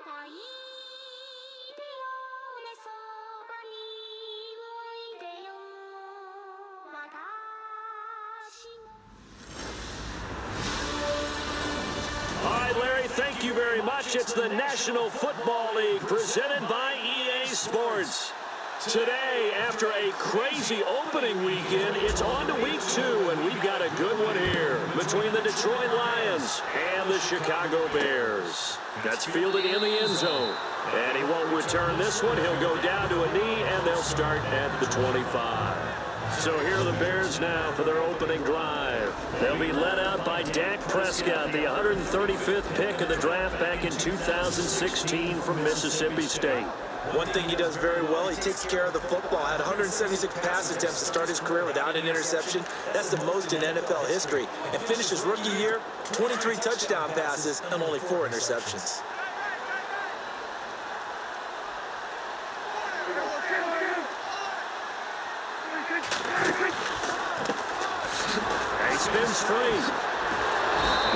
いでよねそばにおいでよ私の All right, Larry, thank you very much. It's the National Football League presented by EA Sports. Today, after a crazy opening weekend, it's on to week 2, and we've got a good one here between the Detroit Lions and the Chicago Bears. That's fielded in the end zone, and he won't return this one. He'll go down to a knee, and they'll start at the 25. So here are the Bears now for their opening drive. They'll be led out by Dak Prescott, the 135th pick of the draft back in 2016 from Mississippi State. One thing he does very well, he takes care of the football. Had 176 pass attempts to start his career without an interception. That's the most in NFL history. And finished his rookie year, 23 touchdown passes and only 4 interceptions. He spins free.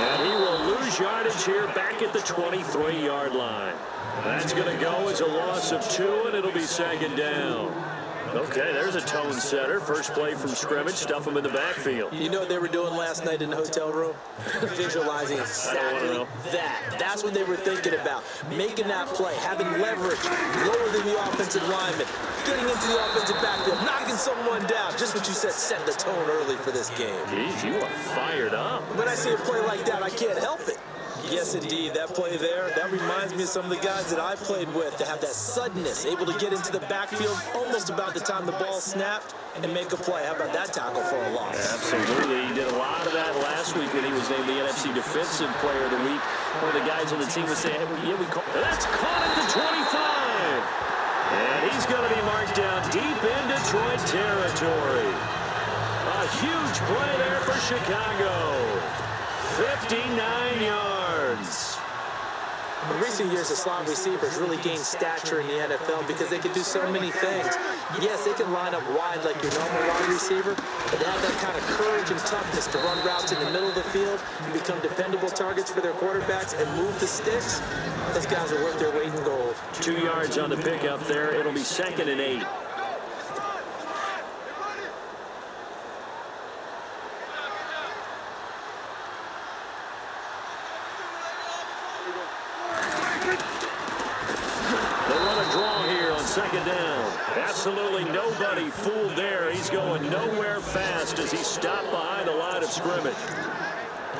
And he will lose yardage here back at the 23-yard line. That's going to go as a loss of 2, and it'll be second down. Okay, there's a tone setter. First play from scrimmage, stuff him in the backfield. You know what they were doing last night in the hotel room? Visualizing exactly that. That's what they were thinking about. Making that play, having leverage, lower than the offensive lineman, getting into the offensive backfield, knocking someone down. Just what you said, set the tone early for this game. Jeez, you are fired up. When I see a play like that, I can't help it. Yes, indeed. That play there, that reminds me of some of the guys that I played with to have that suddenness, able to get into the backfield almost about the time the ball snapped and make a play. How about that tackle for a loss? Absolutely. He did a lot of that last week when he was named the NFC Defensive Player of the Week. One of the guys on the team was saying, hey, yeah, that's caught at the 25. And he's going to be marked down deep in Detroit territory. A huge play there for Chicago. 59 yards. In recent years, the slot receivers really gained stature in the NFL because they can do so many things. Yes, they can line up wide like your normal wide receiver, but they have that kind of courage and toughness to run routes in the middle of the field and become dependable targets for their quarterbacks and move the sticks. Those guys are worth their weight in gold. 2 yards on the pickup there. It'll be 2nd and 8. Second down. Absolutely nobody fooled there. He's going nowhere fast as he stopped behind the line of scrimmage.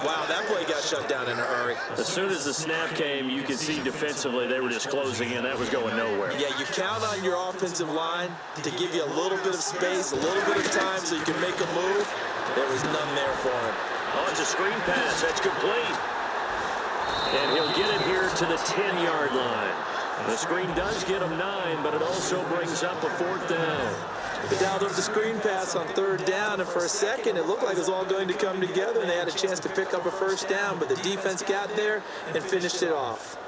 Wow, that play got shut down in a hurry. As soon as the snap came, you could see defensively they were just closing in. That was going nowhere. Yeah, you count on your offensive line to give you a little bit of space, a little bit of time so you can make a move. There was none there for him. Oh, it's a screen pass. That's complete. And he'll get it here to the 10-yard line. The screen does get him 9, but it also brings up a 4th down. They dialed up the screen pass on 3rd down, and for a second, it looked like it was all going to come together, and they had a chance to pick up a 1st down, but the defense got there and finished it off.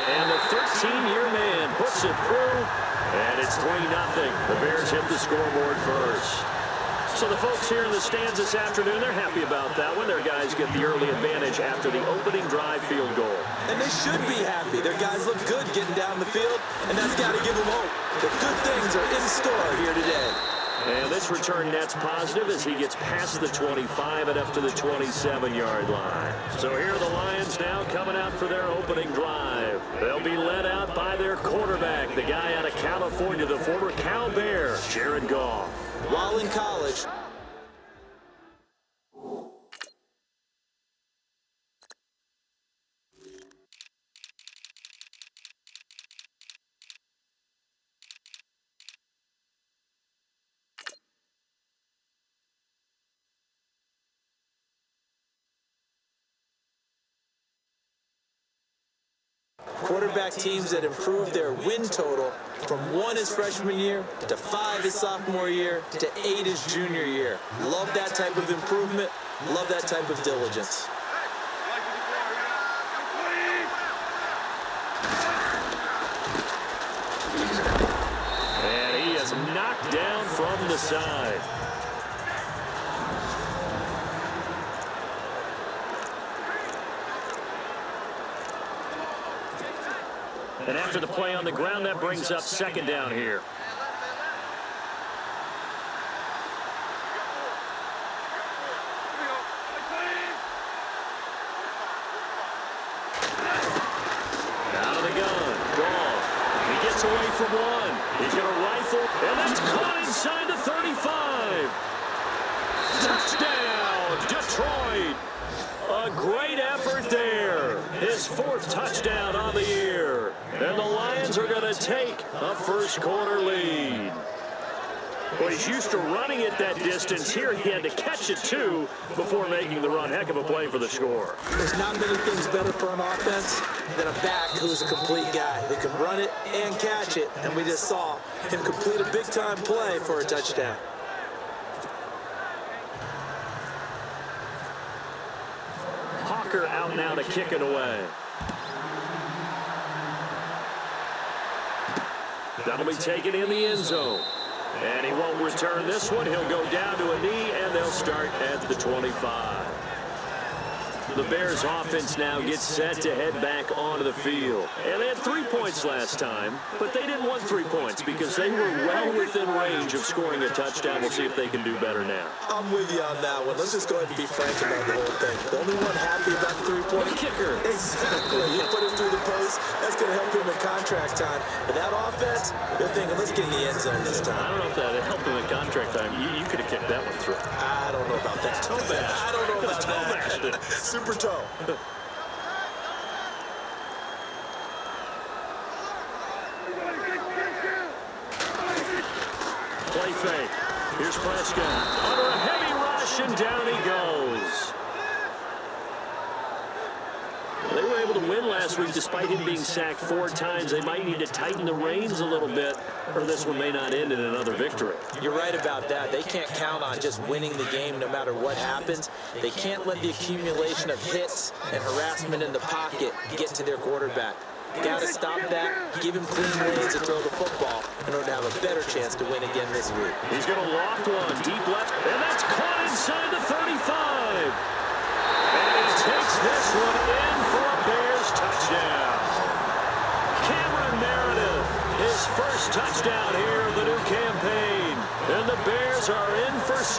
And the 13-year man puts it through, and it's 3-0. The Bears hit the scoreboard first. So the folks here in the stands this afternoon, they're happy about that one. Their guys get the early advantage after the opening drive field goal. And they should be happy. Their guys look good getting down the field, and that's got to give them hope. The good things are in store here today. And this return net's positive as he gets past the 25 and up to the 27-yard line. So here are the Lions now coming out for their opening drive. They'll be led out by their quarterback, the guy out of California, the former Cal Bear, Jared Goff. While in college, quarterback teams that improved their win total from 1 his freshman year to 5 his sophomore year to 8 his junior year. Love that type of improvement. Love that type of diligence. And he is knocked down from the side. And after the play on the ground, that brings up second down here. Out of the gun. Goff. He gets away from one. He's going to rifle. And that's caught inside the 35. Touchdown, Detroit. A great effort there. His 4th touchdown on the year. And the Lions are going to take a first quarter lead. Well, he's used to running it that distance. Here he had to catch it, too, before making the run. Heck of a play for the score. There's not many things better for an offense than a back who's a complete guy. They can run it and catch it, and we just saw him complete a big-time play for a touchdown. Hawker out now to kick it away. That'll be taken in the end zone. And he won't return this one. He'll go down to a knee, and they'll start at the 25. The Bears offense now gets set to head back onto the field. And they had 3 points last time, but they didn't want 3 points because they were well within range of scoring a touchdown. We'll see if they can do better now. I'm with you on that one. Let's just go ahead and be frank about the whole thing. The only one happy about the 3-point kicker. Exactly. You put him through the post. That's going to help him in contract time. But that offense, they're thinking, let's get in the end zone this time. I don't know if that helped him in contract time. You could have kicked that one through. I don't know about that. Toe bash. I don't know about toe that. Super toe. Play fake. Here's Prescott. Under a heavy rush, and down he goes. They were able to win last week despite him being sacked 4 times. They might need to tighten the reins a little bit, or this one may not end in another victory. You're right about that. They can't count on just winning the game no matter what happens. They can't let the accumulation of hits and harassment in the pocket get to their quarterback. Got to stop that, give him clean lanes to throw the football in order to have a better chance to win again this week. He's going to loft one deep left, and that's caught inside the 35. And he takes this one in for a Bears touchdown. Cameron Meredith, his first touchdown here of the new campaign. And the Bears are in for 6.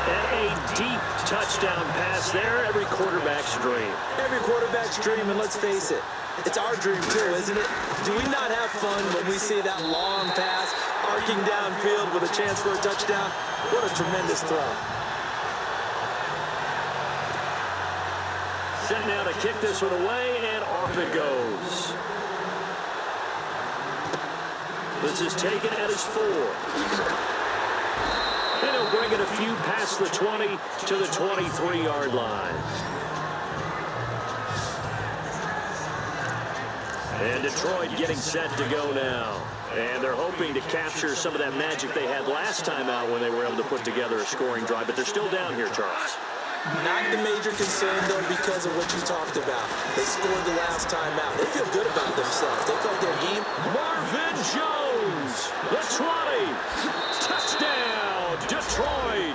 And a deep touchdown pass there, every quarterback's dream. Every quarterback's dream, and let's face it, it's our dream too, isn't it? Do we not have fun when we see that long pass arcing downfield with a chance for a touchdown? What a tremendous throw. Set now to kick this one away, and off it goes. This is taken at his 4. And he'll bring it a few past the 20 to the 23-yard line. And Detroit getting set to go now. And they're hoping to capture some of that magic they had last time out when they were able to put together a scoring drive. But they're still down here, Charles. Not the major concern, though, because of what you talked about. They scored the last time out. They feel good about themselves. They felt their game. Marvin Jones, the 20. Touchdown, Detroit.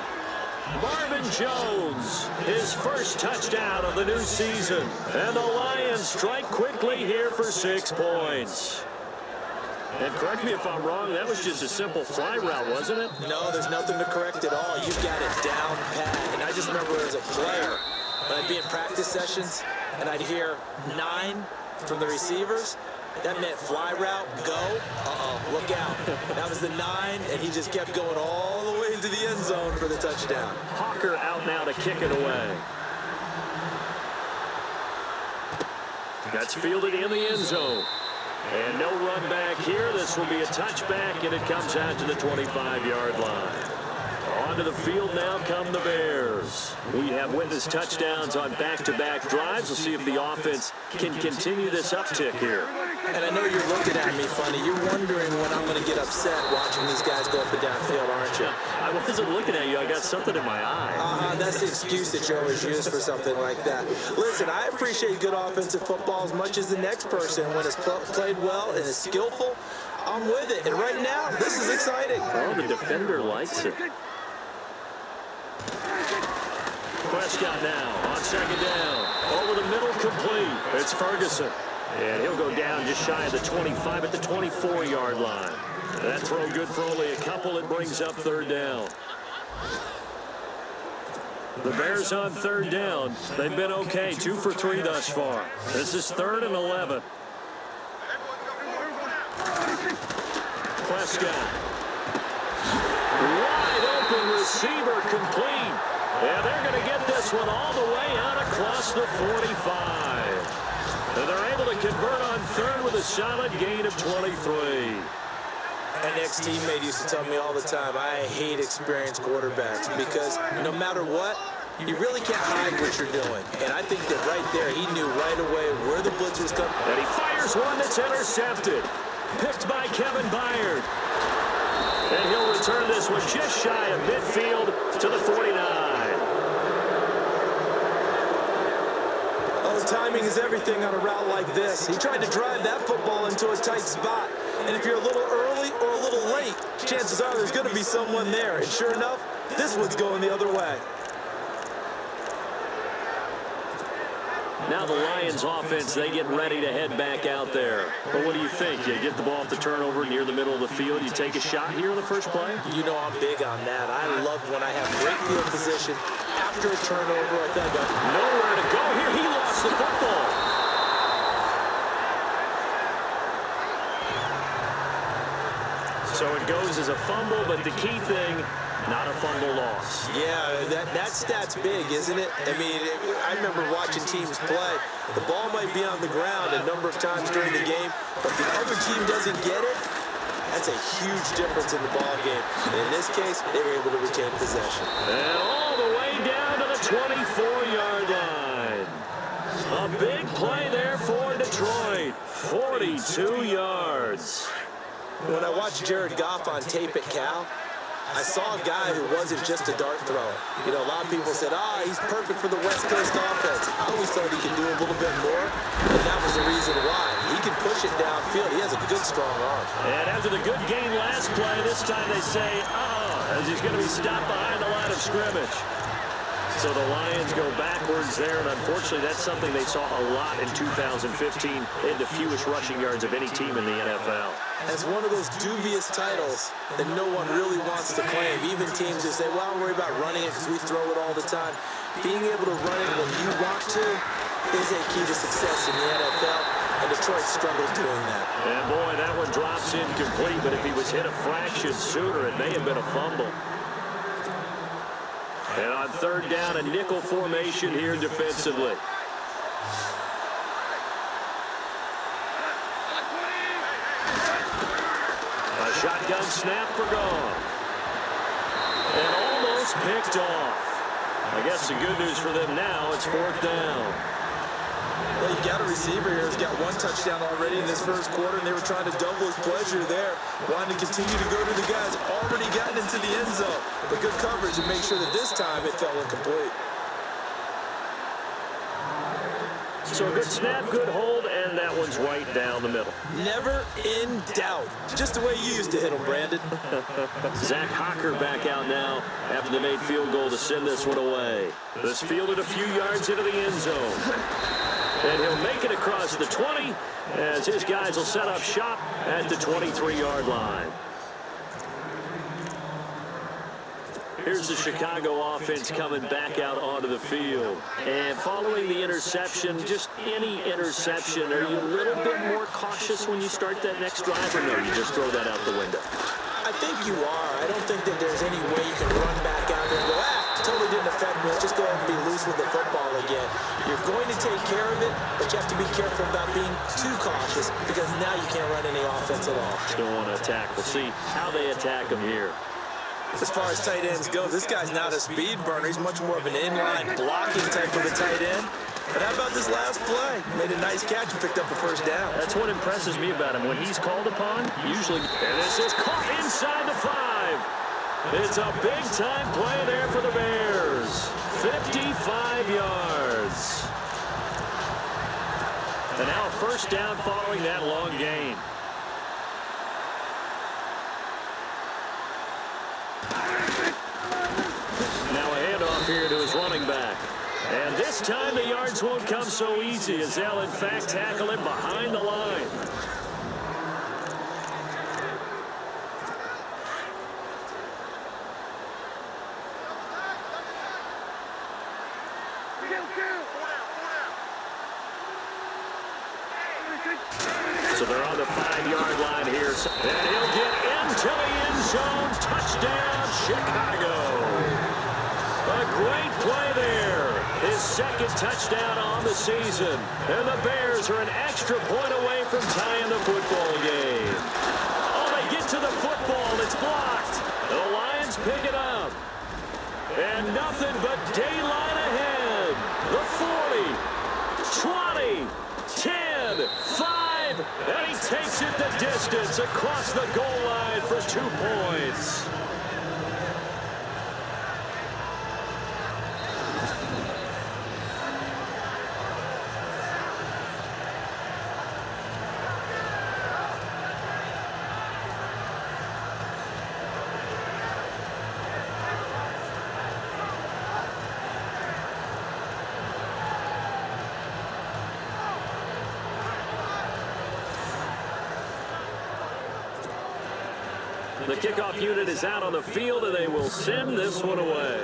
Marvin Jones, his first touchdown of the new season. And the Lions strike quickly here for 6 points. And correct me if I'm wrong, that was just a simple fly route, wasn't it? No, there's nothing to correct at all. You've got it down pat. And I just remember as a player, when I'd be in practice sessions, and I'd hear 9 from the receivers, that meant fly route, go, look out. That was the 9, and he just kept going all the way into the end zone for the touchdown. Hawker out now to kick it away. That's fielded in the end zone. And no run back here. This will be a touchback, and it comes out to the 25-yard line. Onto the field now come the Bears. We have witnessed touchdowns on back-to-back drives. We'll see if the offense can continue this uptick here. And I know you're looking at me funny. You're wondering when I'm going to get upset watching these guys go up and down field, aren't you? I wasn't looking at you. I got something in my eye. That's the excuse that you always use for something like that. Listen, I appreciate good offensive football as much as the next person. When it's played well and is skillful, I'm with it. And right now, this is exciting. Oh, the defender likes it. Prescott now on second down. Over the middle, complete. It's Ferguson. And he'll go down just shy of the 25 at the 24-yard line. That throw good for only a couple. It brings up third down. The Bears on third down. They've been okay, 2 for 3 thus far. This is 3rd and 11. Prescott. Wide open receiver complete. And they're going to get this one all the way out across the 45. And they're able to convert on third with a solid gain of 23. An ex-teammate used to tell me all the time, I hate experienced quarterbacks because no matter what, you really can't hide what you're doing. And I think that right there, he knew right away where the blitz was coming. And he fires one that's intercepted. Picked by Kevin Byard. And he'll return this one just shy of midfield to the 49. Oh, timing is everything on a route like this. He tried to drive that football into a tight spot. And if you're a little early or a little late, chances are there's going to be someone there. And sure enough, this one's going the other way. Now the Lions offense, they get ready to head back out there. But what do you think? You get the ball off the turnover near the middle of the field. You take a shot here in the first play? You know I'm big on that. I love when I have great field position. After a turnover, I think I got nowhere to go here. He lost the football. So it goes as a fumble, but the key thing, not a fumble loss. Yeah, that stat's big, isn't it? I mean, I remember watching teams play. The ball might be on the ground a number of times during the game, but if the other team doesn't get it, that's a huge difference in the ball game. And in this case, they were able to retain possession. And all the way down to the 24-yard line. A big play there for Detroit. 42 yards. When I watched Jared Goff on tape at Cal, I saw a guy who wasn't just a dart thrower. You know, a lot of people said, he's perfect for the West Coast offense. I always thought he could do a little bit more, and that was the reason why. He can push it downfield. He has a good, strong arm. And after the good gain last play, this time they say, as he's going to be stopped behind the line of scrimmage. So the Lions go backwards there, and unfortunately that's something they saw a lot in 2015 in the fewest rushing yards of any team in the NFL. As one of those dubious titles that no one really wants to claim, even teams who say, well, don't worry about running it because we throw it all the time. Being able to run it when you want to is a key to success in the NFL, and Detroit struggled doing that. And boy, that one drops incomplete, but if he was hit a fraction sooner, it may have been a fumble. And on third down, a nickel formation here defensively. A shotgun snap for Goff. And almost picked off. I guess the good news for them now, it's fourth down. Well, you got a receiver here who's got one touchdown already in this first quarter, and they were trying to double his pleasure there, wanting to continue to go to the guys already gotten into the end zone. But good coverage and make sure that this time it fell incomplete. So a good snap, good hold, and that one's right down the middle. Never in doubt. Just the way you used to hit them, Brandon. Zach Hocker back out now after the made field goal to send this one away. This fielded a few yards into the end zone. And he'll make it across the 20 as his guys will set up shop at the 23-yard line. Here's the Chicago offense coming back out onto the field. And following the interception, just any interception, are you a little bit more cautious when you start that next drive, or no, you just throw that out the window? I think you are. I don't think that there's any way you can run back out there and go, totally didn't affect me. Let's just go ahead and be loose with the football again. You're going to take care of it, but you have to be careful about being too cautious because now you can't run any offense at all. Still want to attack. We'll see how they attack him here. As far as tight ends go, this guy's not a speed burner. He's much more of an inline blocking type of a tight end. But how about this last play? Made a nice catch and picked up a first down. That's what impresses me about him. When he's called upon, usually... And this is caught inside the 5. It's a big-time play there for the Bears. 55 yards. And now a first down following that long gain. Now a handoff here to his running back. And And this time the yards won't come so easy as they'll in fact tackle him behind the line. So they're on the 5-yard line here. And he'll get into the end zone. Touchdown, Chicago. A great play there. His second touchdown on the season. And the Bears are an extra point away from tying the football game. Oh, they get to the football. It's blocked. The Lions pick it up. And nothing but daylight ahead. The 40, 20, 10, 5, and he takes it the distance across the goal line for 2 points. The kickoff unit is out on the field, and they will send this one away.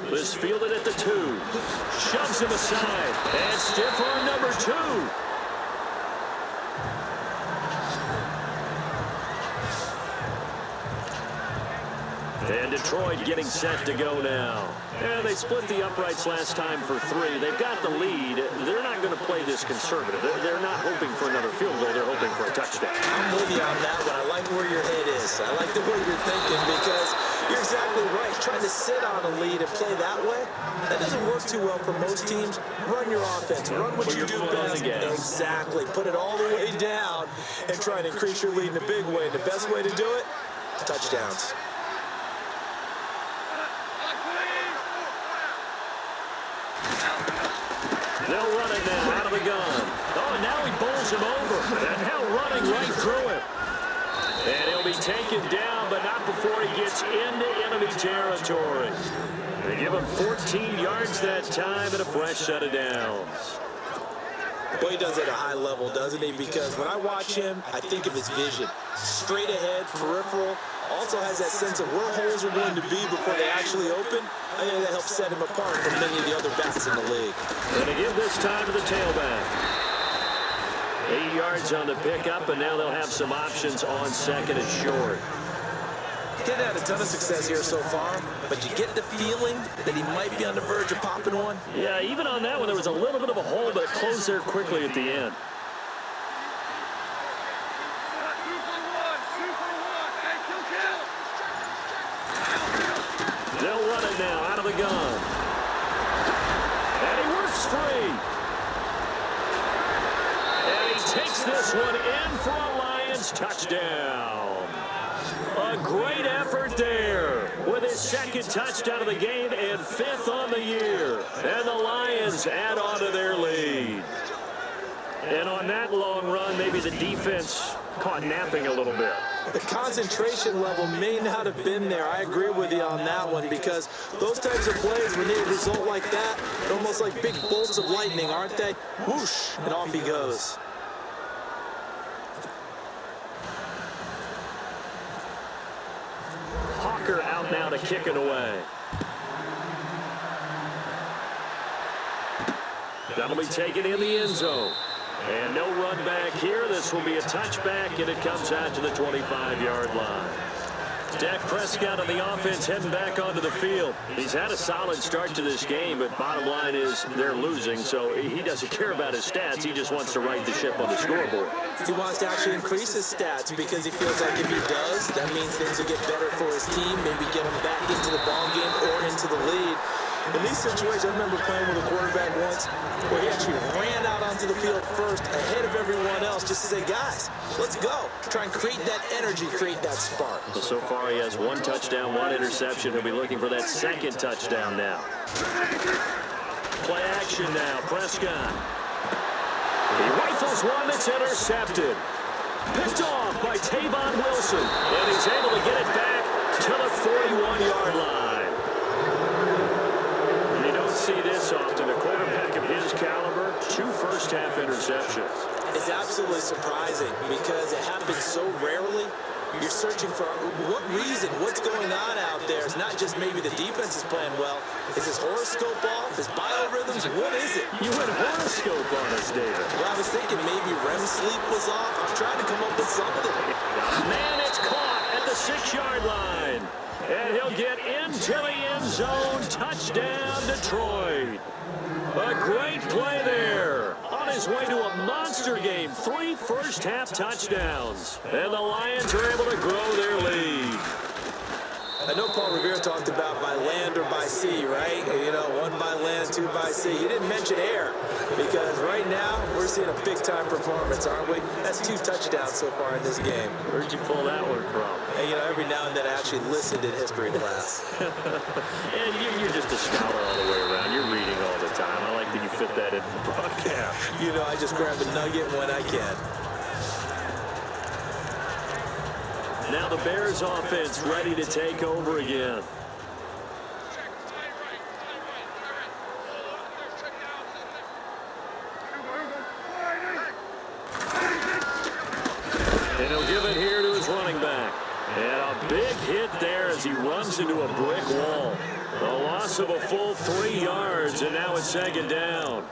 This fielded at the 2. Shoves him aside. And stiff arm number 2. And Detroit getting set to go now. And they split the uprights last time for 3. They've got the lead. They're not going to play this conservative. They're not hoping for another field goal. They're hoping for a touchdown. I'm with you on that one. I like where your head is. I like the way you're thinking because you're exactly right. Trying to sit on a lead and play that way, that doesn't work too well for most teams. Run your offense. Run what you do best. Exactly. Put it all the way down and try and increase your lead in a big way. And the best way to do it, touchdowns. They'll run it now out of the gun. Oh, and now he bowls him over. And now running right through it. And he'll be taken down, but not before he gets into enemy territory. They give him 14 yards that time and a fresh set of downs. Well, he does it at a high level, doesn't he? Because when I watch him, I think of his vision. Straight ahead, peripheral. Also has that sense of where holes are going to be before they actually open. I think that helps set him apart from many of the other backs in the league. And they give this time to the tailback. 8 yards on the pickup, and now they'll have some options on second and short. He hasn't had a ton of success here so far, but you get the feeling that he might be on the verge of popping one. Yeah, even on that one, there was a little bit of a hole, but it closed there quickly at the end. They'll run it now out of the gun. And he works free. And he takes this one in for a Lions touchdown. A great effort there with his second touchdown of the game and 5th on the year. And the Lions add on to their lead. And on that long run, maybe the defense caught napping a little bit. The concentration level may not have been there. I agree with you on that one because those types of plays, when they result like that, they're almost like big bolts of lightning, aren't they? Whoosh, and off he goes. Hawker out now to kick it away. That'll be taken in the end zone. And no run back here. This will be a touchback, and it comes out to the 25-yard line. Dak Prescott on the offense heading back onto the field. He's had a solid start to this game, but bottom line is they're losing, so he doesn't care about his stats. He just wants to right the ship on the scoreboard. He wants to actually increase his stats because he feels like if he does, that means things will get better for his team, maybe get him back into the ball game or into the lead. In these situations, I remember playing with a quarterback once where he actually ran out onto the field first ahead of everyone else just to say, guys, let's go. Try and create that energy, create that spark. So far, he has 1 touchdown, 1 interception. He'll be looking for that second touchdown now. Play action now, Prescott. He rifles one that's intercepted. Picked off by Tavon Wilson. And he's able to get it back to the 41-yard line. because it happens so rarely. You're searching for what reason, what's going on out there. It's not just maybe the defense is playing well. Is his horoscope off? His biorhythms? What is it? You went horoscope on us, David. Well, I was thinking maybe REM sleep was off. I was trying to come up with something. Man, it's caught at the 6-yard line. And he'll get into the end zone. Touchdown, Detroit. A great play there. On his way to a monster game. 3 first-half touchdowns. And the Lions are able to grow their lead. I know Paul Revere talked about by land or by sea, right? You know, 1 by land, 2 by sea. He didn't mention air because right now we're seeing a big-time performance, aren't we? That's 2 touchdowns so far in this game. Where'd you pull that one from? And, you know, every now and then I actually listened in history class. And you're just a scholar all the way around. You're reading all the time. I like that you fit that in the broadcast. You know, I just grab a nugget when I can. Now the Bears offense ready to take over again. And he'll give it here to his running back. And a big hit there as he runs into a brick wall. A loss of a full 3 yards, and now it's 2nd down.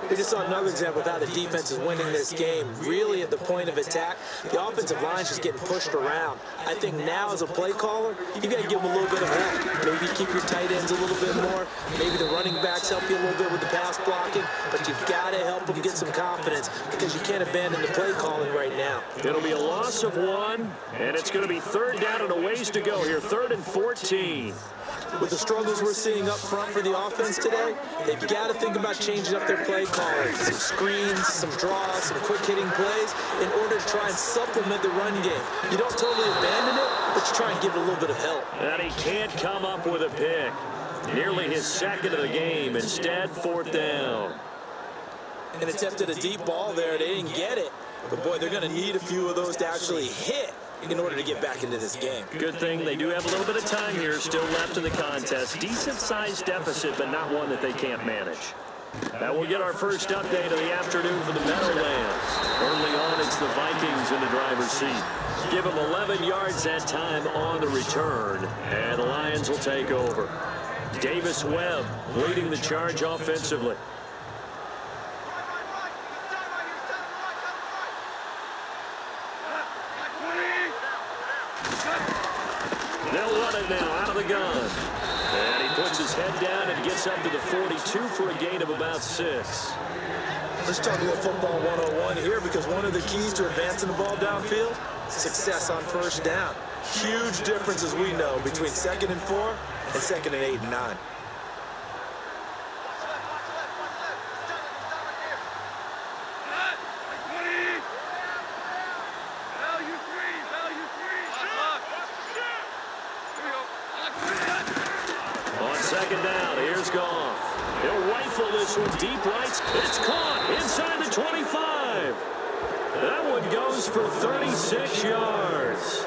We just saw another example of how the defense is winning this game. Really at the point of attack, the offensive line's just getting pushed around. I think now as a play caller, you got to give them a little bit of help. Maybe keep your tight ends a little bit more. Maybe the running backs help you a little bit with the pass blocking. But you've got to help them get some confidence because you can't abandon the play calling right now. It'll be a loss of 1, and it's going to be 3rd down and a ways to go here. 3rd and 14. With the struggles we're seeing up front for the offense today, they've got to think about changing up their play calling. Some screens, some draws, some quick-hitting plays in order to try and supplement the run game. You don't totally abandon it, but you try and give it a little bit of help. And he can't come up with a pick. Nearly his 2nd of the game. Instead, 4th down. And attempted a deep ball there. They didn't get it. But, boy, they're going to need a few of those to actually hit in order to get back into this game. Good thing they do have a little bit of time here still left in the contest. Decent-sized deficit, but not one that they can't manage. That will get our first update of the afternoon for the Meadowlands. Early on, it's the Vikings in the driver's seat. Give them 11 yards that time on the return, and the Lions will take over. Davis Webb leading the charge offensively. They'll run it now out of the gun. And he puts his head down and gets up to the 42 for a gain of about 6. Let's talk a little football 101 here because one of the keys to advancing the ball downfield, success on 1st down. Huge difference, as we know, between 2nd and 4 and 2nd and 8 and 9. On 2nd down, here's Goff. He'll rifle this one deep right. It's caught inside the 25. That one goes for 36 yards.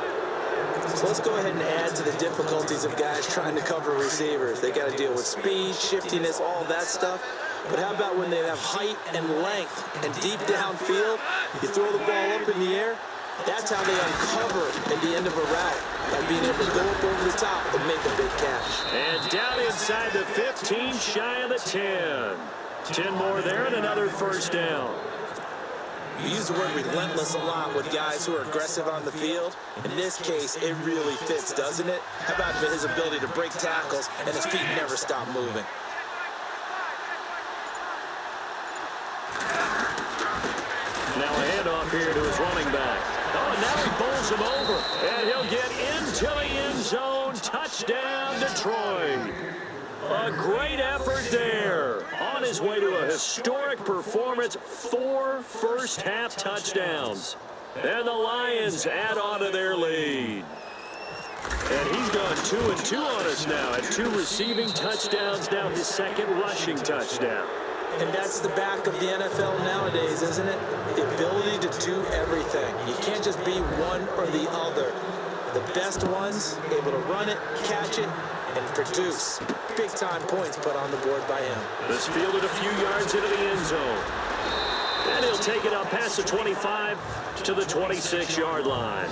So let's go ahead and add to the difficulties of guys trying to cover receivers. They got to deal with speed, shiftiness, all that stuff. But how about when they have height and length and deep downfield? You throw the ball up in the air. That's how they uncover at the end of a route, by being able to go up over the top and make a big catch. And down inside the 15, shy of the 10. 10 more there and another 1st down. You use the word relentless a lot with guys who are aggressive on the field. In this case, it really fits, doesn't it? How about his ability to break tackles and his feet never stop moving? Now a handoff here to his running back. Oh, now he bowls him over. And he'll get into the end zone. Touchdown, Detroit. A great effort there. On his way to a historic performance, 4 first-half touchdowns. And the Lions add on to their lead. And he's gone 2-2 on us now at 2 receiving touchdowns, now his 2nd rushing touchdown. And that's the back of the NFL nowadays, isn't it? The ability to do everything. You can't just be one or the other. The best ones, able to run it, catch it, and produce. Big-time points put on the board by him. This fielded a few yards into the end zone. And he'll he'll take it up past the 25 to the 26-yard line.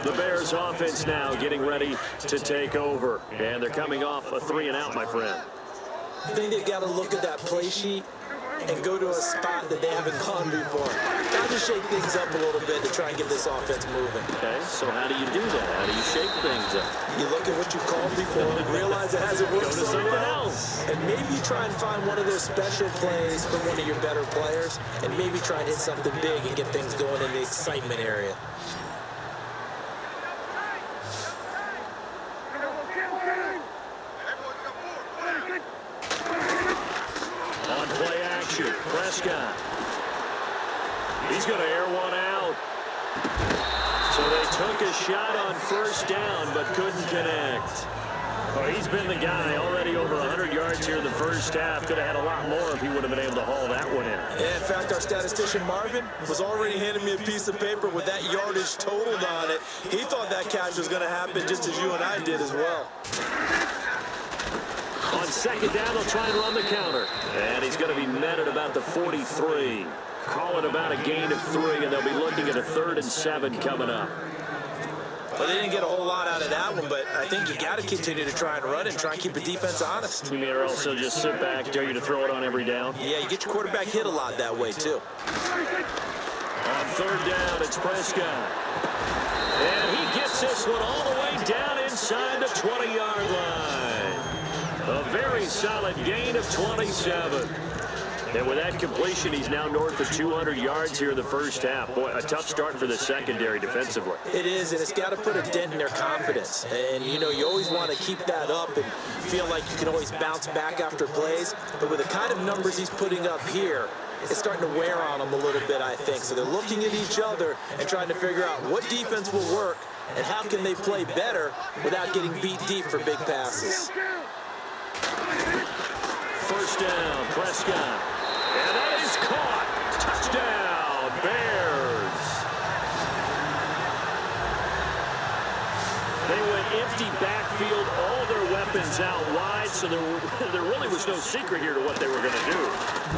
The Bears offense now getting ready to take over. And they're coming off a 3-and-out, my friend. I think they've got to look at that play sheet and go to a spot that they haven't gone before. Got to shake things up a little bit to try and get this offense moving. Okay, so how do you do that? How do you shake things up? You look at what you called before and realize it hasn't worked Go to so something well. else. And maybe you try and find one of those special plays from one of your better players and maybe try and hit something big and get things going in the excitement area. On play action, Prescott. He's going to air one out. So they took a shot on first down, but couldn't connect. Well, he's been the guy already over 100 yards here in the first half. Could have had a lot more if he would have been able to haul that one in. Yeah, in fact, our statistician Marvin was already handing me a piece of paper with that yardage totaled on it. He thought that catch was going to happen just as you and I did as well. On second down, they'll try and run the counter. And he's going to be met at about the 43. Call it about a gain of 3, and they'll be looking at a 3rd and 7 coming up. Well, they didn't get a whole lot out of that one, but I think you got to continue to try and run and try and keep the defense honest. You may also just sit back, dare you to throw it on every down. Yeah, you get your quarterback hit a lot that way, too. On third down, it's Prescott. And he gets this one all the way down inside the 20-yard line. A very solid gain of 27. And with that completion, he's now north of 200 yards here in the first half. Boy, a tough start for the secondary defensively. It is, and it's got to put a dent in their confidence. And, you know, you always want to keep that up and feel like you can always bounce back after plays. But with the kind of numbers he's putting up here, it's starting to wear on them a little bit, I think. So they're looking at each other and trying to figure out what defense will work and how can they play better without getting beat deep for big passes. First down, Prescott. And that is caught. Touchdown, Bears. They went empty backfield, all their weapons out wide, so there really was no secret here to what they were going to do.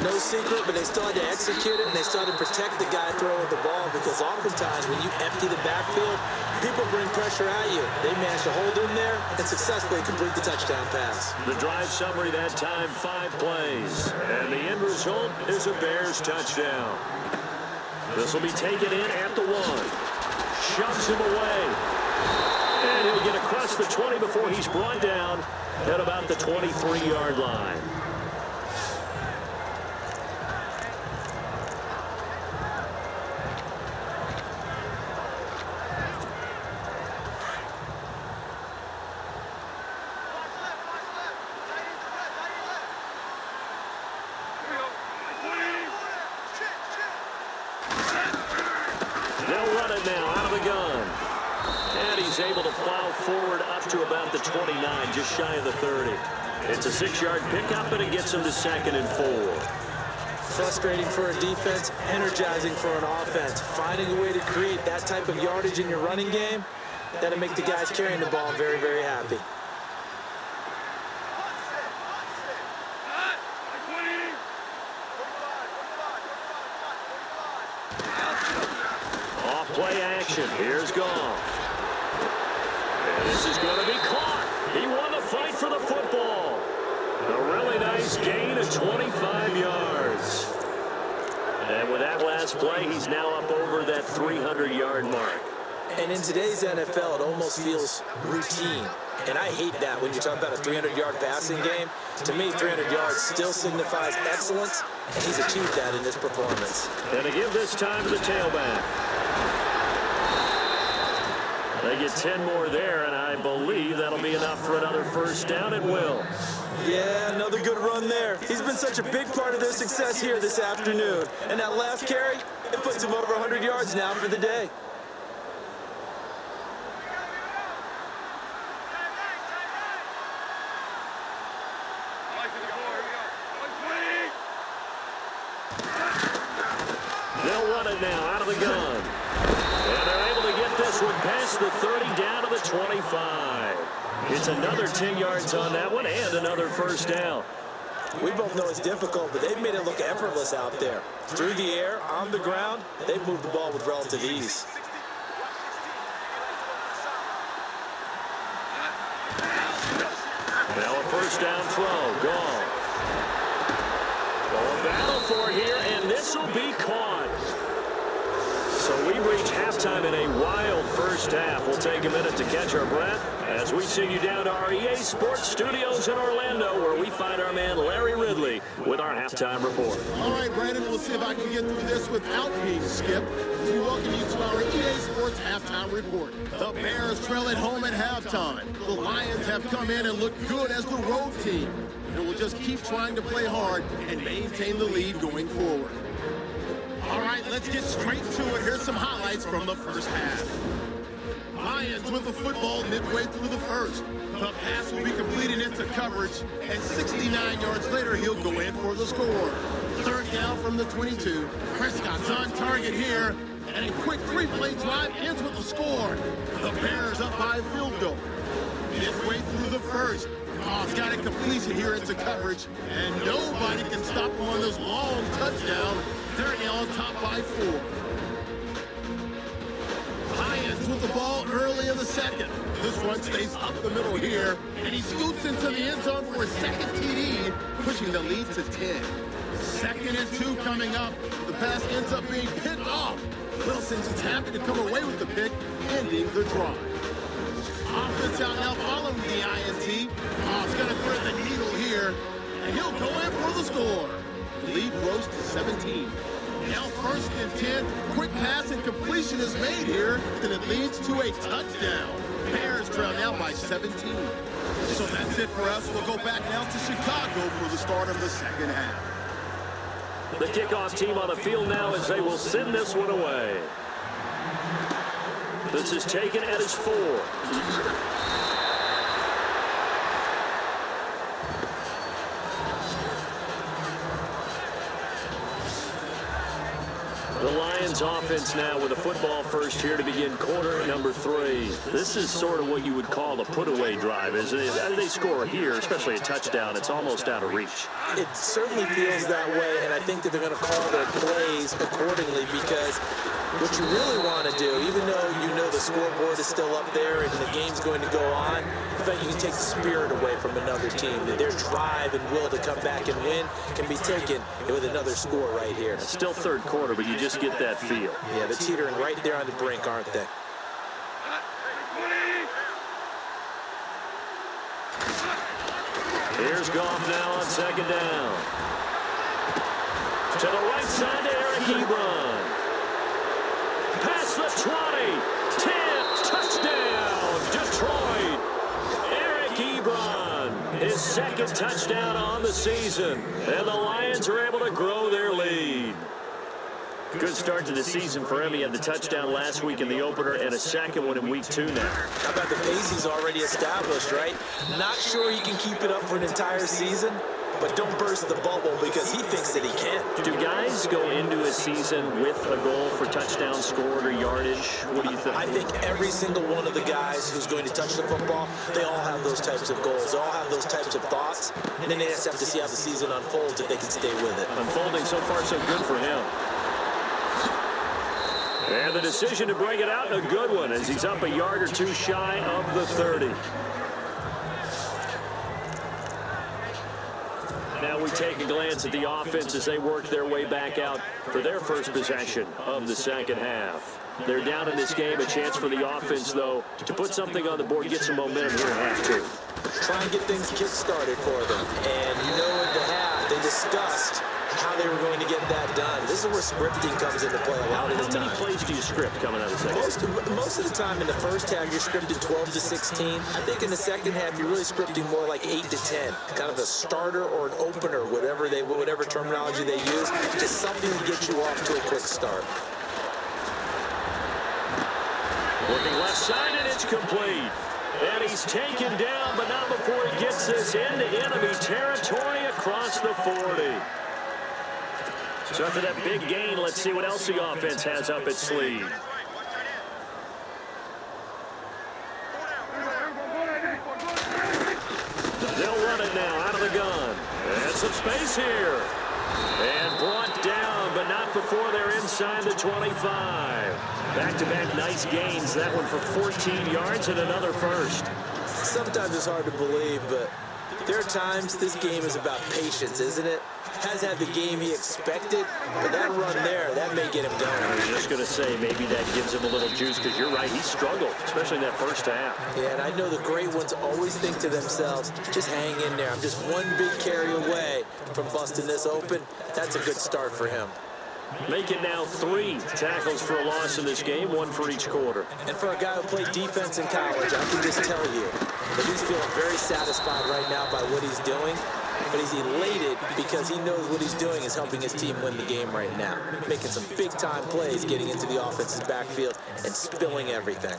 No secret, but they still had to execute it, and they still had to protect the guy throwing the ball, because oftentimes when you empty the backfield, people bring pressure at you. They managed to hold in there and successfully complete the touchdown pass. The drive summary that time, 5 plays. And the end result is a Bears touchdown. This will be taken in at the 1. Shoves him away. And he'll get across the 20 before he's brought down at about the 23-yard line. They'll run it now out of the gun. And he's able to plow forward up to about the 29, just shy of the 30. It's a 6-yard pickup, and it gets him to 2nd and 4. Frustrating for a defense, energizing for an offense. Finding a way to create that type of yardage in your running game, that'll make the guys carrying the ball very, very happy. Off play action. Here's Goff. And this is going to be caught. He won the fight for the football. A really nice gain of 25 yards. And with that last play, he's now up over that 300-yard mark. And in today's NFL, it almost feels routine. And I hate that when you talk about a 300-yard passing game. To me, 300 yards still signifies excellence, and he's achieved that in this performance. And to give this time to the tailback. They get 10 more there, and I believe that'll be enough for another first down. It will. Yeah, another good run there. He's been such a big part of their success here this afternoon. And that last carry, it puts him over 100 yards now for the day. They'll run it now out of the gun. And they're able to get this one past the 30 down to the 25. It's another 10 yards on that one and another first down. We both know it's difficult, but they've made it look effortless out there. Through the air, on the ground, they've moved the ball with relative ease. Now a first down throw. Gone. Going battle for it here, and this will be caught. So we've reached halftime in a wild first half. We'll take a minute to catch our breath as we send you down to our EA Sports Studios in Orlando, where we find our man Larry Ridley with our halftime report. All right, Brandon, we'll see if I can get through this without being skipped. We welcome you to our EA Sports halftime report. The Bears trail at home at halftime. The Lions have come in and looked good as the road team, and will just keep trying to play hard and maintain the lead going forward. All right, let's get straight to it. Here's some highlights from the first half. Lions with the football midway through the first. The pass will be completed into coverage, and 69 yards later, he'll go in for the score. Third down from the 22. Prescott's on target here, and a quick three-play drive ends with a score. The Bears up by a field goal. Midway through the first. Goff's got a completion here into coverage, and nobody can stop him on this long touchdown. They're now on top by 4. Lions with the ball early in the second. This run stays up the middle here, and he scoots into the end zone for his second TD, pushing the lead to 10. 2nd and 2 coming up. The pass ends up being picked off. Wilson's just happy to come away with the pick, ending the drive. Offense out now following the INT. Goff's going to thread the needle here, and he'll go in for the score. The lead grows to 17. Now 1st and 10. Quick pass and completion is made here, and it leads to a touchdown. Bears trail now by 17. So that's it for us. We'll go back now to Chicago for the start of the second half. The kickoff team on the field now as they will send this one away. This is taken at his 4. The Lions offense now with a football first here to begin quarter number 3. This is sort of what you would call a put-away drive. As they score here, especially a touchdown, it's almost out of reach. It certainly feels that way, and I think that they're going to call their plays accordingly, because what you really want to do, even though you know the scoreboard is still up there and the game's going to go on, in fact, you can take the spirit away from another team. Their drive and will to come back and win can be taken with another score right here. It's still third quarter, but you just get that feel. Yeah, they're teetering right there on the brink, aren't they? Here's Goff now on 2nd down. To the right side to Eric Ebron. Past the 20. 10. Touchdown. Detroit. Eric Ebron. His 2nd touchdown on the season. And the Lions are able to grow their lead. Good start to the season for him. He had the touchdown last week in the opener and a 2nd one in week 2 now. How about the pace he's already established, right? Not sure he can keep it up for an entire season, but don't burst the bubble because he thinks that he can. Do guys go into a season with a goal for touchdown scored or yardage? What do you think? I think every single one of the guys who's going to touch the football, they all have those types of goals. They all have those types of thoughts, and then they just have to see how the season unfolds if they can stay with it. Unfolding so far so good for him. And the decision to bring it out, a good one, as he's up a yard or 2 shy of the 30. Now we take a glance at the offense as they work their way back out for their first possession of the second half. They're down in this game. A chance for the offense, though, to put something on the board, get some momentum here at half 2. Try and get things kick-started for them. And you know, in the half, they discussed how they were going to get that done. This is where scripting comes into play a lot of the time. How many plays do you script coming out of the second? Most of the time in the first half, you're scripting 12 to 16. I think in the second half, you're really scripting more like 8 to 10. Kind of a starter or an opener, whatever terminology they use. Just something to get you off to a quick start. Working left side, and it's complete. And he's taken down, but not before he gets this into enemy territory across the 40. So after that big gain, let's see what else the offense has up its sleeve. They'll run it now out of the gun. And some space here. And brought down, but not before they're inside the 25. Back-to-back nice gains. That one for 14 yards and another first. Sometimes it's hard to believe, but there are times this game is about patience, isn't it? Hasn't had the game he expected, but that run there, that may get him going. I was just going to say, maybe that gives him a little juice, because you're right, he struggled, especially in that first half. Yeah, and I know the great ones always think to themselves, just hang in there. I'm just one big carry away from busting this open. That's a good start for him. Make it now 3 tackles for a loss in this game, 1 for each quarter. And for a guy who played defense in college, I can just tell you that he's feeling very satisfied right now by what he's doing. But he's elated because he knows what he's doing is helping his team win the game right now. Making some big-time plays, getting into the offense's backfield, and spilling everything.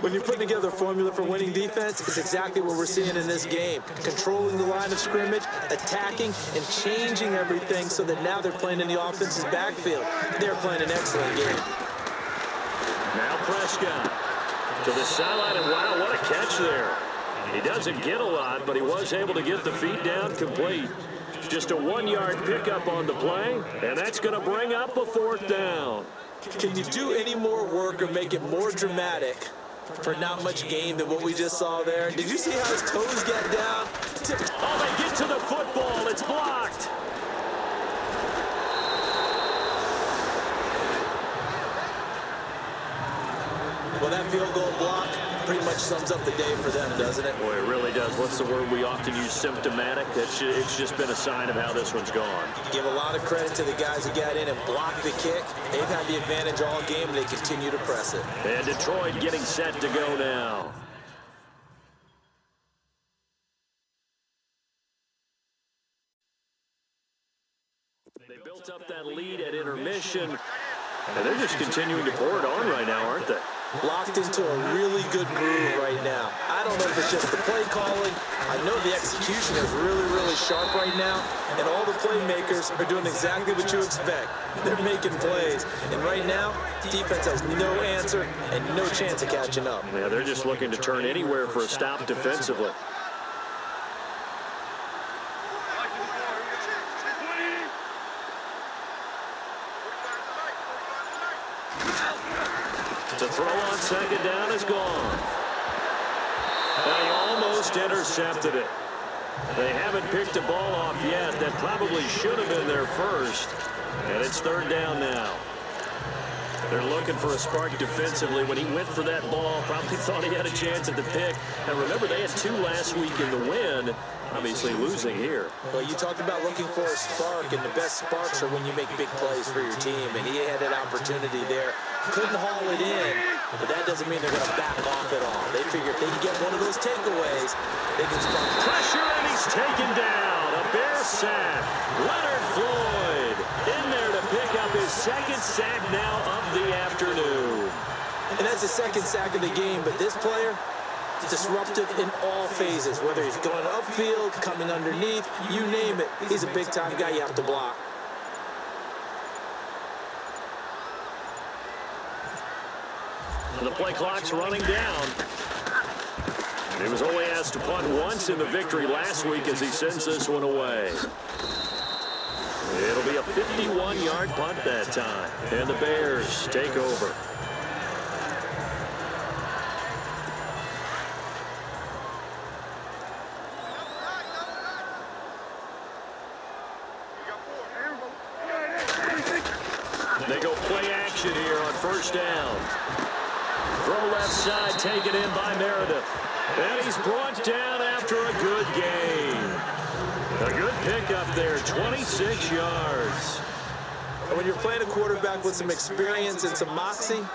When you're putting together a formula for winning defense, it's exactly what we're seeing in this game. Controlling the line of scrimmage, attacking, and changing everything so that now they're playing in the offense's backfield. They're playing an excellent game. Now Prescott to the sideline, and wow, what a catch there. He doesn't get a lot, but he was able to get the feet down complete. Just a 1-yard pickup on the play, and that's going to bring up a 4th down. Can you do any more work or make it more dramatic for not much gain than what we just saw there? Did you see how his toes got down? Oh, they get to the football. It's blocked. Well, that field goal block pretty much sums up the day for them, doesn't it? Boy, it really does. What's the word we often use? Symptomatic. It's just been a sign of how this one's gone. Give a lot of credit to the guys who got in and blocked the kick. They've had the advantage all game, and they continue to press it. And Detroit getting set to go now. They built up that lead at intermission, and they're just continuing to pour it on right now, aren't they? Locked into a really good groove right now. I don't know if it's just the play calling. I know the execution is really, really sharp right now, and all the playmakers are doing exactly what you expect. They're making plays, and right now, defense has no answer and no chance of catching up. Yeah, they're just looking to turn anywhere for a stop defensively. To throw on 2nd down is gone. They almost intercepted it. They haven't picked the ball off yet. That probably should have been their first. And it's 3rd down now. They're looking for a spark defensively. When he went for that ball, probably thought he had a chance at the pick. And remember, they had 2 last week in the win. Obviously losing here. Well, you talked about looking for a spark, and the best sparks are when you make big plays for your team, and he had an opportunity there. Couldn't haul it in, but that doesn't mean they're going to back off at all. They figure if they can get one of those takeaways, they can spark. Pressure, and he's taken down. A Bear sack. Leonard Floyd in there to pick up his 2nd sack now of the afternoon. And that's the 2nd sack of the game, but this player, disruptive in all phases, whether he's going upfield, coming underneath, you name it. He's a big-time guy you have to block. The play clock's running down. He was only asked to punt once in the victory last week as he sends this one away. It'll be a 51-yard punt that time, and the Bears take over. They go play action here on 1st down. Throw left side, taken in by Meredith. And he's brought down after a good gain. A good pickup there, 26 yards. And when you're playing a quarterback with some experience and some moxie,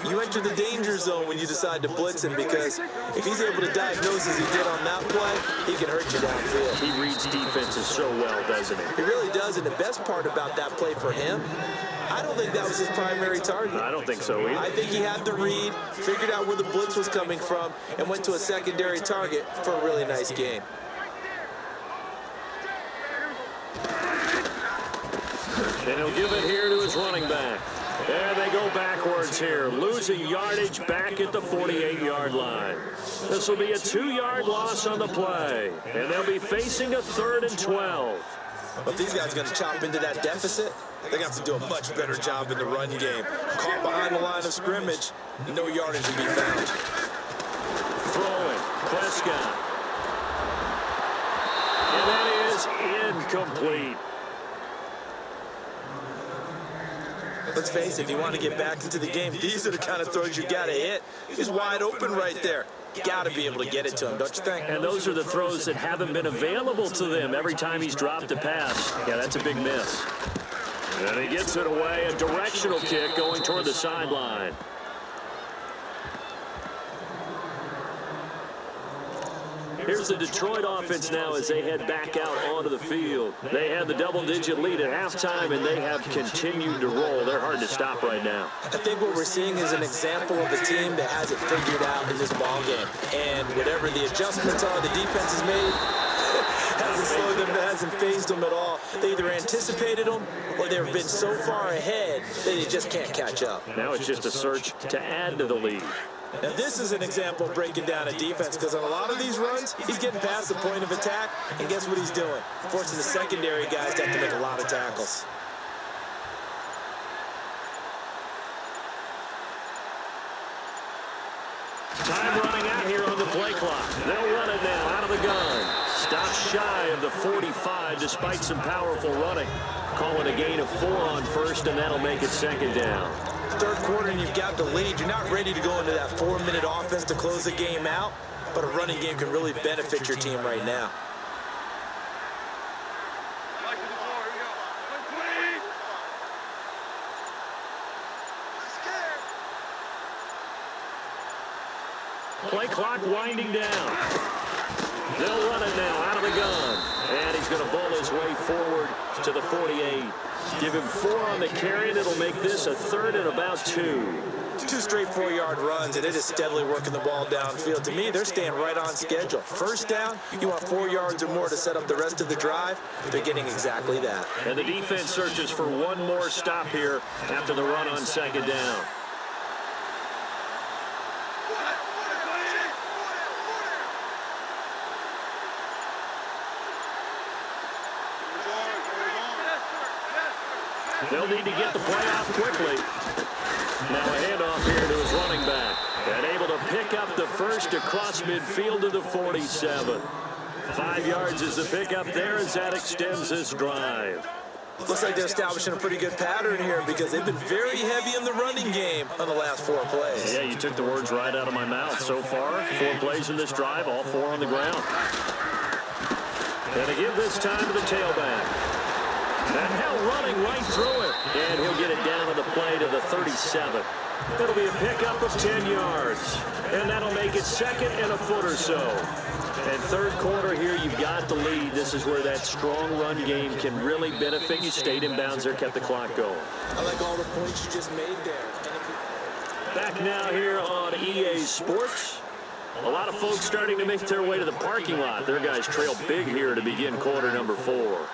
you enter the danger zone when you decide to blitz him, because if he's able to diagnose as he did on that play, he can hurt you downfield. He reads defenses so well, doesn't he? He really does, and the best part about that play for him, I don't think that was his primary target. I don't think so either. I think he had the read, figured out where the blitz was coming from, and went to a secondary target for a really nice gain. And he'll give it here to his running back. There they go backwards here, losing yardage back at the 48-yard line. This will be a 2-yard loss on the play, and they'll be facing a 3rd and 12. But if these guys are going to chop into that deficit, they're going to have to do a much better job in the run game. Caught behind the line of scrimmage, no yardage to be found. Throwing, Prescott. And that is incomplete. Let's face it, if you want to get back into the game, these are the kind of throws you got to hit. He's wide open right there. Got to be able to get it to him, don't you think? And those are the throws that haven't been available to them every time he's dropped a pass. Yeah, that's a big miss. And he gets it away, a directional kick going toward the sideline. Here's the Detroit offense now as they head back out onto the field. They had the double-digit lead at halftime, and they have continued to roll. They're hard to stop right now. I think what we're seeing is an example of a team that has it figured out in this ball game. And whatever the adjustments are the defense has made, hasn't slowed them, hasn't phased them at all. They either anticipated them or they've been so far ahead that they just can't catch up. Now it's just a search to add to the lead. Now this is an example of breaking down a defense, because on a lot of these runs, he's getting past the point of attack, and guess what he's doing? Forcing the secondary guys to have to make a lot of tackles. Time running out here on the play clock. They'll run it now out of the gun. Stop shy of the 45 despite some powerful running. Calling a gain of 4 on first, and that'll make it second down. Third quarter and you've got the lead. You're not ready to go into that 4-minute offense to close the game out, but a running game can really benefit your team right now. Play clock winding down. They'll run it now out of the gun. And he's going to bowl his way forward to the 48. Give him 4 on the carry, and it'll make this a 3rd and about 2. 2 straight 4-yard runs, and it is steadily working the ball downfield. To me, they're staying right on schedule. First down, you want 4 yards or more to set up the rest of the drive. They're getting exactly that. And the defense searches for one more stop here after the run on second down. They'll need to get the play off quickly. Now a handoff here to his running back. And able to pick up the first across midfield to the 47. 5 yards is the pickup there as that extends this drive. Looks like they're establishing a pretty good pattern here, because they've been very heavy in the running game on the last 4 plays. Yeah, you took the words right out of my mouth. So far, 4 plays in this drive, all 4 on the ground. And to give this time to the tailback. And now running right through it. And he'll get it down on the play to the 37. It'll be a pickup of 10 yards. And that'll make it 2nd and a foot or so. And third quarter here, you've got the lead. This is where that strong run game can really benefit you. Stayed in bounds there, kept the clock going. I like all the points you just made there. Back now here on EA Sports. A lot of folks starting to make their way to the parking lot. Their guys trail big here to begin quarter number 4.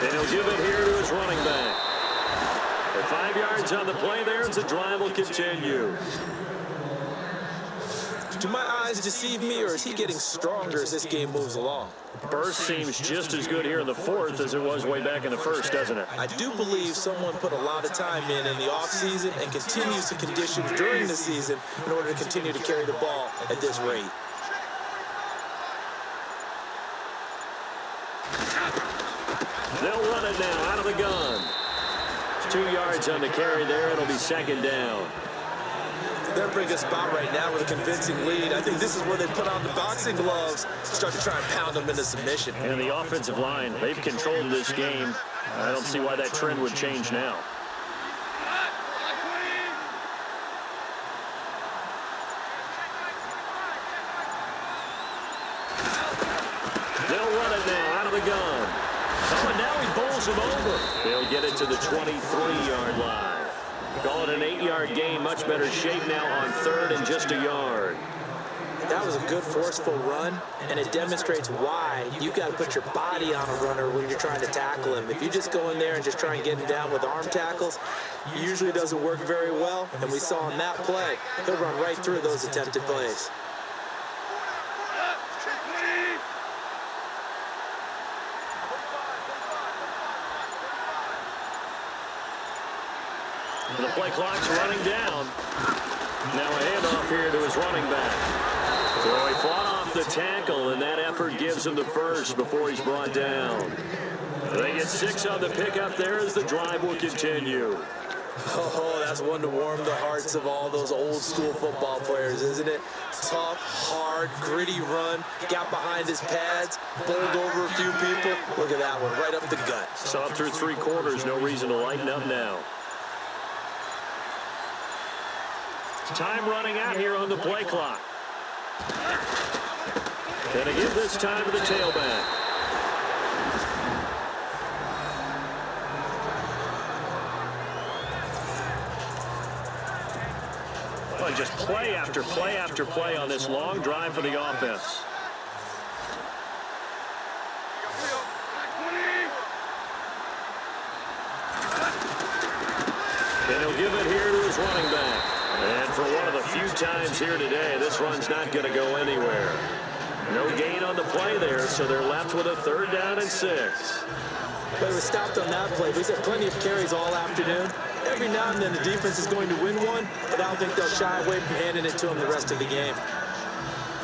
And he'll give it here to his running back. And 5 yards on the play there as the drive will continue. Do my eyes deceive me, or is he getting stronger as this game moves along? Burst seems just as good here in the 4th as it was way back in the 1st, doesn't it? I do believe someone put a lot of time in the offseason and continues to condition during the season in order to continue to carry the ball at this rate. They'll run it now out of the gun. 2 yards on the carry there. It'll be second down. They're in a pretty good spot right now with a convincing lead. I think this is where they put on the boxing gloves, start to try and pound them into submission. And the offensive line, they've controlled this game. I don't see why that trend would change now. They'll run it now out of the gun. Oh, and now he bowls him over. They'll get it to the 23-yard line. Call it an 8-yard gain. Much better shape now on 3rd and just a yard. That was a good, forceful run, and it demonstrates why you got to put your body on a runner when you're trying to tackle him. If you just go in there and just try and get him down with arm tackles, it usually doesn't work very well, and we saw on that play, he'll run right through those attempted plays. The play clock's running down. Now a handoff here to his running back. So he fought off the tackle, and that effort gives him the first before he's brought down. They get 6 on the pickup there as the drive will continue. Oh, that's one to warm the hearts of all those old school football players, isn't it? Tough, hard, gritty run, got behind his pads, bowled over a few people. Look at that one, right up the gut. So up through 3 quarters, no reason to lighten up now. Time running out here on the play clock. Gonna give this time to the tailback. Well, just play after play after play on this long drive for the offense. And he'll give it here to his running back. And for one of the few times here today, this run's not going to go anywhere. No gain on the play there, so they're left with a 3rd down and 6. But it was stopped on that play. We've had plenty of carries all afternoon. Every now and then the defense is going to win one, but I don't think they'll shy away from handing it to them the rest of the game.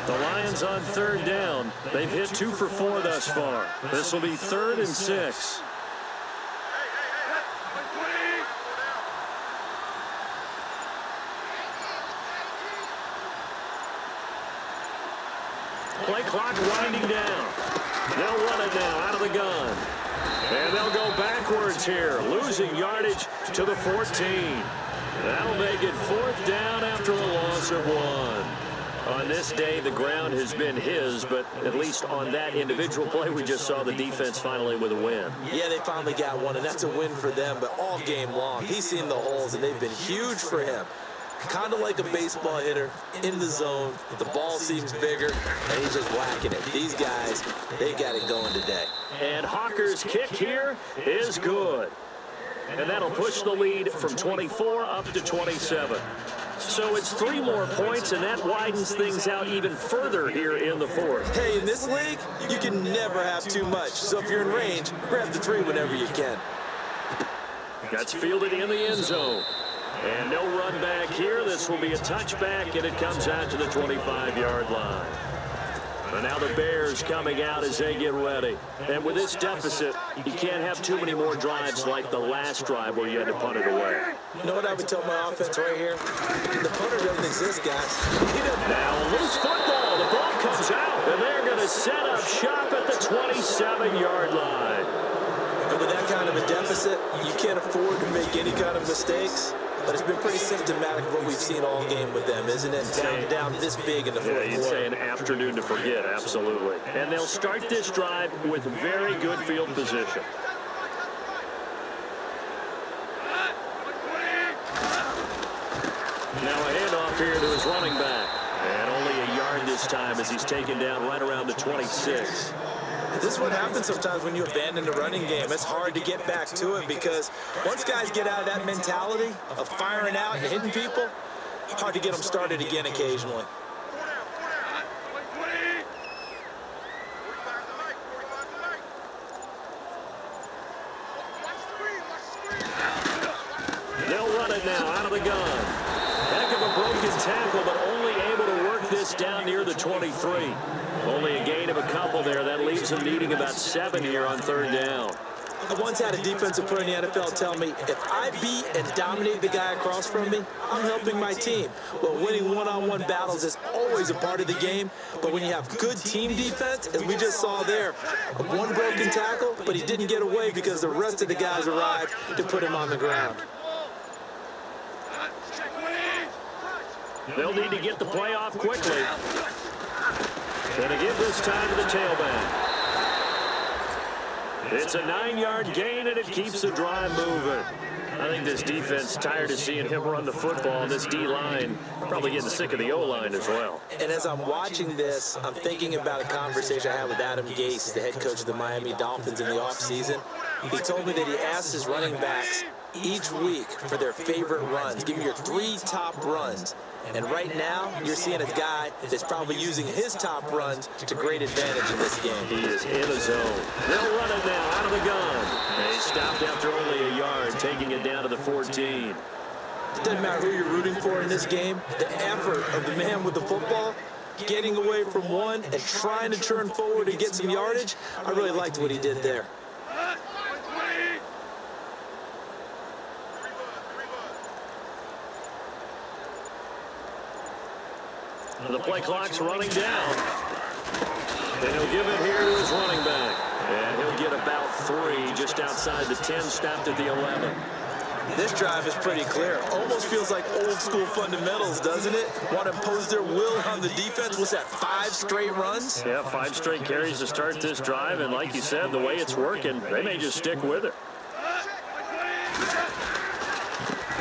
The Lions on 3rd down. They've hit 2 for 4 thus far. This will be 3rd and 6. Play clock winding down. They'll run it now out of the gun. And they'll go backwards here, losing yardage to the 14. That'll make it 4th down after a loss of 1. On this day, the ground has been his, but at least on that individual play, we just saw the defense finally with a win. Yeah, they finally got one, and that's a win for them, but all game long, he's seen the holes, and they've been huge for him. Kind of like a baseball hitter in the zone. The ball seems bigger, and he's just whacking it. These guys, they got it going today. And Hawker's kick here is good. And that'll push the lead from 24 up to 27. So it's 3 more points, and that widens things out even further here in the 4th. Hey, in this league, you can never have too much. So if you're in range, grab the 3 whenever you can. That's fielded in the end zone. And no run back here. This will be a touchback, and it comes out to the 25-yard line. And now the Bears coming out as they get ready. And with this deficit, you can't have too many more drives like the last drive where you had to punt it away. You know what I would tell my offense right here? The punter doesn't exist, guys. Now loose football. The ball comes out, and they're going to set up shop at the 27-yard line. And with that kind of a deficit, you can't afford to make any kind of mistakes. But it's been pretty symptomatic of what we've seen all game with them, isn't it? Down this big in the 4th quarter. Yeah, you'd say an afternoon to forget, absolutely. And they'll start this drive with very good field position. Now a handoff here to his running back. And only a yard this time as he's taken down right around the 26. This is what happens sometimes when you abandon the running game. It's hard to get back to it because once guys get out of that mentality of firing out and hitting people, hard to get them started again occasionally. They'll run it now out of the gun. Heck of a broken tackle, but only able to work this down near the 23. Only a gain of a couple there. That leaves them needing about 7 here on 3rd down. I once had a defensive player in the NFL tell me, if I beat and dominate the guy across from me, I'm helping my team. Well, winning one-on-one battles is always a part of the game, but when you have good team defense, as we just saw there, one broken tackle, but he didn't get away because the rest of the guys arrived to put him on the ground. They'll need to get the play off quickly. Gonna give this time to the tailback. It's a 9-yard gain, and it keeps the drive moving. I think this defense tired of seeing him run the football, and this D-line probably getting sick of the O-line as well. And as I'm watching this, I'm thinking about a conversation I had with Adam Gase, the head coach of the Miami Dolphins in the offseason. He told me that he asked his running backs each week for their favorite runs. Give me your 3 top runs. And right now, you're seeing a guy that's probably using his top runs to great advantage in this game. He is in a zone. They'll run it now out of the gun. And he stopped after only a yard, taking it down to the 14. It doesn't matter who you're rooting for in this game. The effort of the man with the football, getting away from one and trying to turn forward and get some yardage, I really liked what he did there. The play clock's running down. And he'll give it here to his running back. And he'll get about 3 just outside the 10, stopped at the 11. This drive is pretty clear. Almost feels like old school fundamentals, doesn't it? Want to impose their will on the defense. What's that, 5 straight runs? Yeah, 5 straight carries to start this drive. And like you said, the way it's working, they may just stick with it.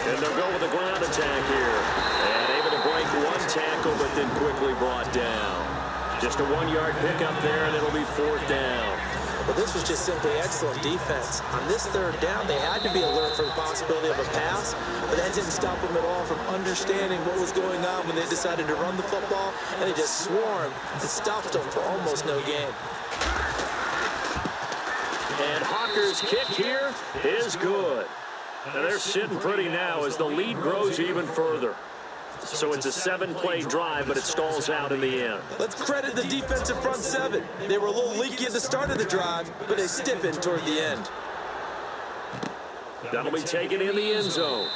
And they'll go with a ground attack here. And able to break 1 tackle, but then quickly brought down. Just a 1-yard pickup there, and it'll be 4th down. But this was just simply excellent defense. On this 3rd down, they had to be alert for the possibility of a pass, but that didn't stop them at all from understanding what was going on when they decided to run the football, and they just swarmed and stuffed them for almost no gain. And Hawker's kick here is good. And they're sitting pretty now as the lead grows even further. So it's a 7-play drive, but it stalls out in the end. Let's credit the defensive front 7. They were a little leaky at the start of the drive, but they stiffened toward the end. That'll be taken in the end zone.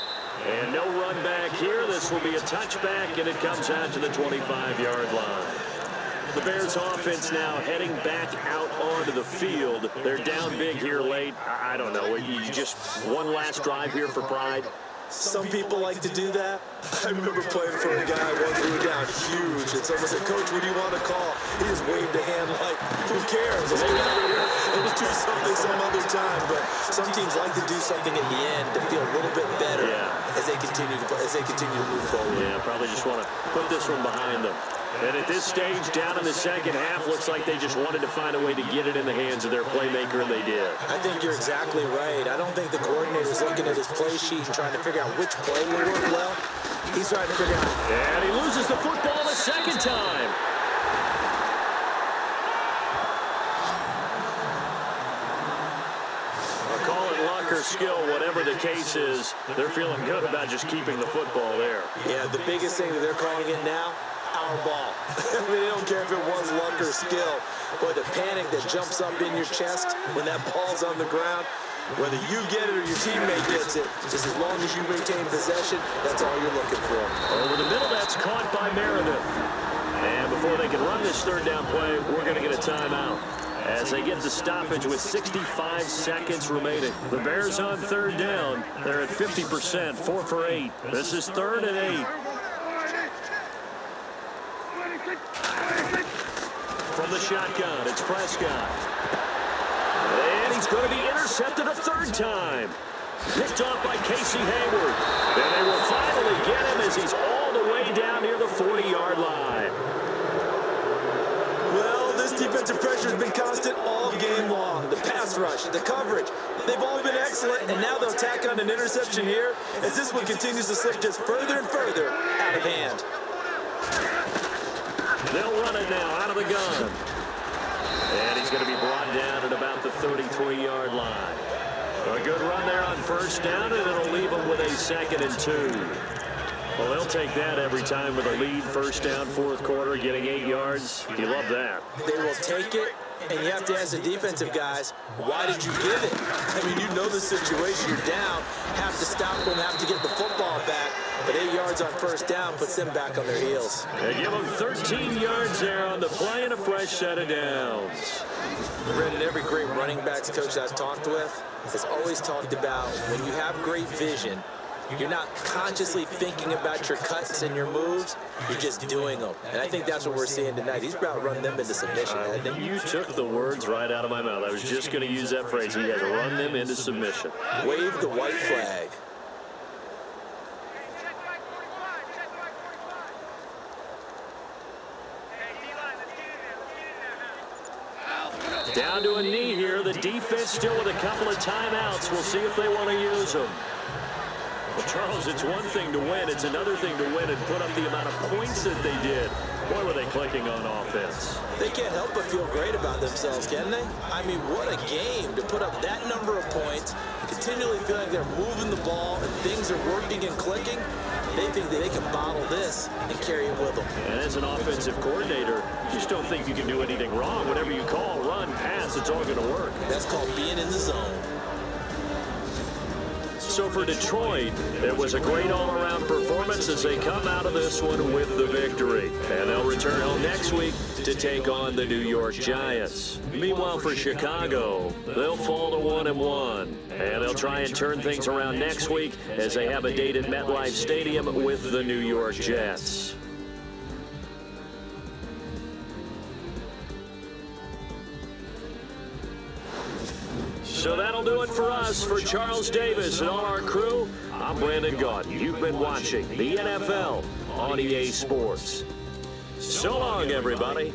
And no run back here. This will be a touchback, and it comes out to the 25-yard line. The Bears offense now heading back out onto the field. They're down big here late. I don't know. You just one last drive here for pride. Some people like to do that. I remember playing for a guy once we were down huge, and someone said, "Coach, what do you want to call?" He just waved a hand like, "Who cares? Let's get over here and we'll do something some other time." But some teams like to do something at the end to feel a little bit better as they continue to move forward. Yeah, probably just want to put this one behind them. And at this stage, down in the second half, looks like they just wanted to find a way to get it in the hands of their playmaker, and they did. I think you're exactly right. I don't think the coordinator's looking at his play sheet and trying to figure out which play will work well. He's trying to figure out. And he loses the football the second time. Call it luck or skill, whatever the case is, they're feeling good about just keeping the football there. Yeah, the biggest thing that they're calling it now, our ball. I mean, they don't care if it was luck or skill, but the panic that jumps up in your chest when that ball's on the ground, whether you get it or your teammate gets it, just as long as you maintain possession, that's all you're looking for. Over the middle, that's caught by Meredith. And before they can run this 3rd down play, we're going to get a timeout as they get the stoppage with 65 seconds remaining. The Bears on 3rd down. They're at 50%, 4 for 8. This is 3rd and 8. From the shotgun, it's Prescott. And he's going to be intercepted a 3rd time. Picked off by Casey Hayward. And they will finally get him as he's all the way down near the 40-yard line. Well, this defensive pressure has been constant all game long. The pass rush, the coverage, they've all been excellent, and now they'll tack on an interception here as this one continues to slip just further and further out of hand. They'll run it now out of the gun. And he's going to be brought down at about the 33-yard line. A good run there on 1st down, and it'll leave them with a 2nd and 2. Well, they'll take that every time with a lead. 1st down, 4th quarter, getting 8 yards. You love that. They will take it, and you have to ask the defensive guys, why did you give it? I mean, you know the situation. You're down, have to stop them, have to get the football back. But 8 yards on 1st down puts them back on their heels. They give them 13 yards there on the play and a fresh set of downs. Brendan, every great running backs coach I've talked with has always talked about when you have great vision, you're not consciously thinking about your cuts and your moves. You're just doing them. And I think that's what we're seeing tonight. He's about to run them into submission, hasn't he? You took the words right out of my mouth. I was just going to use that phrase. He has run them into submission. Wave the white flag. offense still with a couple of timeouts. We'll see if they want to use them. Well, Charles, it's one thing to win. It's another thing to win and put up the amount of points that they did. Boy, were they clicking on offense. They can't help but feel great about themselves, can they? I mean, what a game to put up that number of points, continually feeling like they're moving the ball and things are working and clicking. They think that they can bottle this and carry it with them. And as an offensive coordinator, you just don't think you can do anything wrong. Whatever you call, run, pass, it's all going to work. That's called being in the zone. So for Detroit, it was a great all-around performance as they come out of this one with the victory. And they'll return home next week to take on the New York Giants. Meanwhile, for Chicago, they'll fall to 1-1. And they'll try and turn things around next week as they have a date at MetLife Stadium with the New York Jets. So that'll do it for us. For Charles Davis and all our crew, I'm Brandon Gaunt. You've been watching the NFL on EA Sports. So long, everybody.